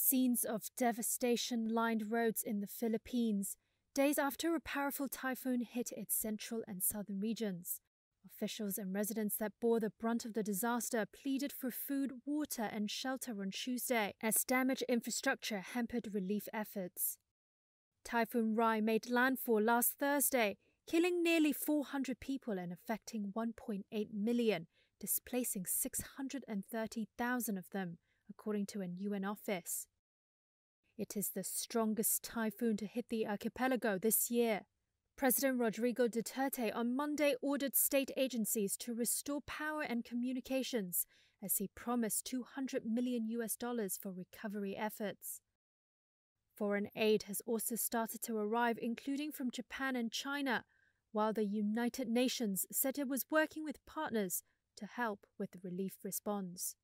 Scenes of devastation lined roads in the Philippines, days after a powerful typhoon hit its central and southern regions. Officials and residents that bore the brunt of the disaster pleaded for food, water, and shelter on Tuesday, as damaged infrastructure hampered relief efforts. Typhoon Rai made landfall last Thursday, killing nearly 400 people and affecting 1.8 million, displacing 630,000 of them, according to an UN office. It is the strongest typhoon to hit the archipelago this year. President Rodrigo Duterte on Monday ordered state agencies to restore power and communications as he promised $200 million for recovery efforts. Foreign aid has also started to arrive, including from Japan and China, while the United Nations said it was working with partners to help with the relief response.